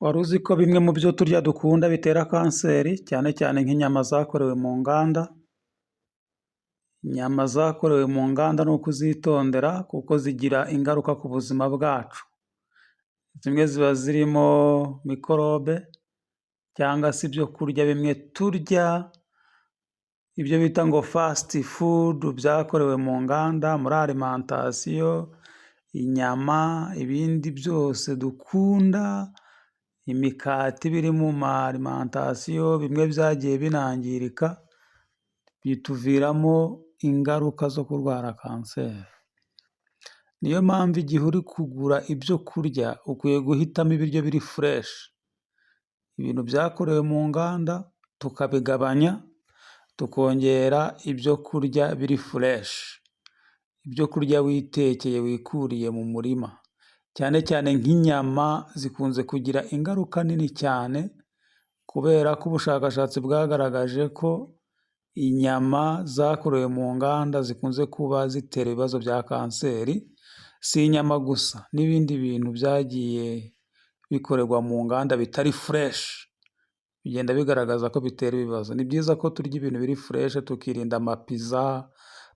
Wari uzi ko bimwe mu byo turya dukunda bitera kanseri cyane cyane nk'inyama zakorewe mu nganda? Inyama zakorewe mu nganda ni ukuzitondera kuko zigira ingaruka ku buzima bwacu. Zimwe ziba zirimo mikorobe cyangwa se ibyo kurya bimwe turya, ibyo bita ngo fasiti fudu byakorewe mu nganda, muri alimantasiyo, inyama, ibindi byose dukunda, imikati biri mu ma alimantasiyo, bimwe byagiye binangirika bituviramo ingaruka zo kurwara kanseri. Niyo mpamvu igihe uri kugura ibyo kurya ukwiye guhitamo ibiryo biri fureshi, ibintu byakorewe mu nganda tukabigabanya, tukongera ibyo kurya biri fureshi, ibyo kurya witekeye wikuriye mu murima. Cyane cyane nk'inyama zikunze kugira ingaruka nini cyane, kubera ko ubushakashatsi bwagaragaje ko inyama zakorewe mu nganda zikunze kuba zitera ibibazo bya kanseri. Si inyama gusa, n'ibindi bintu byagiye bikorerwa mu nganda bitari fureshi bigenda bigaragaza ko bitera ibibazo. Ni byiza ko turya ibintu biri fureshi, tukirinda amapiza,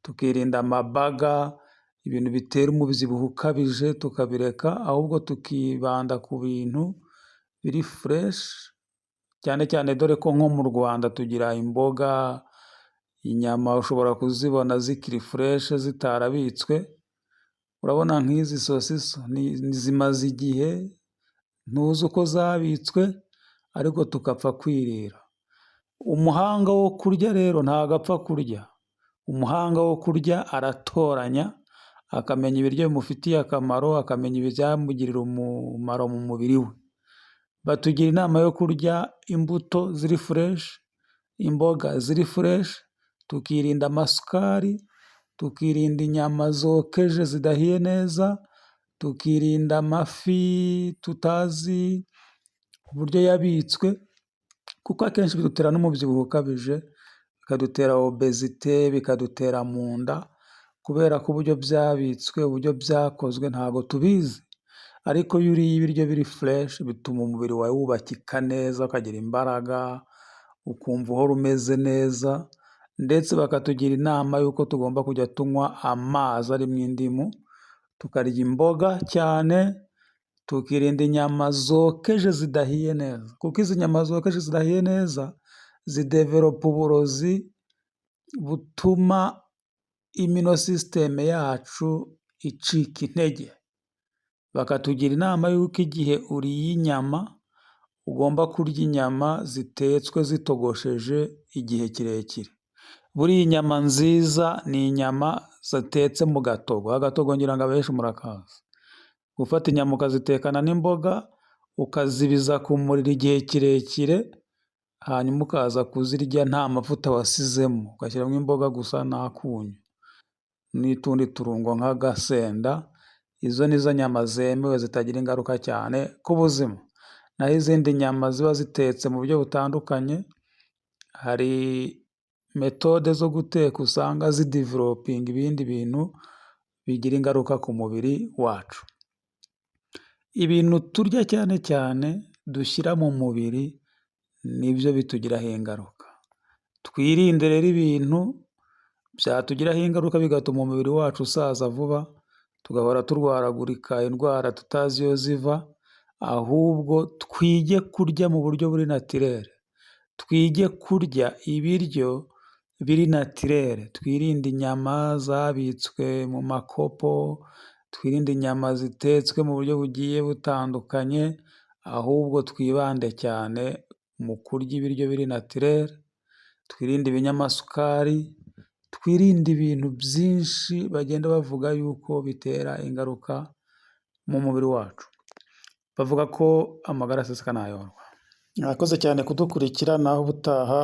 tukirinda amabaga, ibintu bitera umubyibuho ukabije tukabireka, ahubwo tukibanda ku bintu biri fureshi cyane cyane, dore ko nko mu Rwanda tugira imboga, inyama ushobora kuzibona zikiri fureshi zitarabitswe. Urabona nk'izi sosiso zimaze igihe ntuzi uko zabitswe, ariko tugapfa kwirira. Umuhanga wo kurya rero ntabwo apfa kurya. Umuhanga wo kurya aratoranya, akamenya ibiryo bimufitiye akamaro, akamenya ibyamugirira umumaro mu mubiri we. Batugira inama yo kurya imbuto ziri fureshi, imboga ziri fureshi, tukirinda amasukari, tukirinda inyama zokeje zidahiye neza, tukirinda amafi tutazi uburyo yabitswe, kuko akenshi bidutera n'umubyibuho ukabije, bikadutera obezite, bikadutera mu nda, kubera ko uburyo byabitswe, uburyo byakozwe ntabwo tubizi. Ariko iyo uriye ibiryo biri fureshi bituma umubiri wawe wubakika neza, ukagira imbaraga, ukumva uhora umeze neza. Ndetse bakatugira inama y'uko tugomba kujya tunywa amazi arimo indimu, tukarya imboga cyane, tukirinda inyama zokeje zidahiye neza, kuko izi nyama zokeje zidahiye neza zideveropa uburozi butuma imino sisiteme yacu icika intege. Bakatugira inama y'uko igihe uriye inyama ugomba kurya inyama zitetswe zitogosheje igihe kirekire. Buriya inyama nziza ni inyama zitetse mu gatogo. Agatogo ngira ngo abenshi murakazi. Gufata inyama ukazitekana n'imboga, ukazibiza ku muriro igihe kirekire, hanyuma ukaza kuzirya nta mavuta wasizemo, ugashyiramo imboga gusa n'akunyu n'utundi turungo nk'agasenda. Izo nizo nyama zemewe zitagira ingaruka cyane ku buzima. Naho izindi nyama ziba zitetse mu buryo butandukanye, hari metode zo guteka usanga zidevelopinga ibindi bintu bigira ingaruka ku mubiri wacu. Ibintu turya cyane cyane dushyira mu mubiri nibyo bitugiraho ingaruka. Twirinde rero ibintu byatugiraho ingaruka bigatuma umubiri wacu usaza vuba, tugahora turwaragurika indwara tutazi iyo ziva. Ahubwo twige kurya mu buryo buri natirere, twige kurya ibiryo biri natirere, twirinde inyama zabitswe mu makopo, twirinde inyama zitetswe mu buryo bugiye butandukanye, ahubwo twibande cyane mu kurya ibiryo biri natirere, twirinde ibinyamasukari, twirinde ibintu byinshi bagenda bavuga yuko bitera ingaruka mu mubiri wacu. Bavuga ko amagara aseseka ntayorwa. Mwakoze cyane kudukurikira, naho ubutaha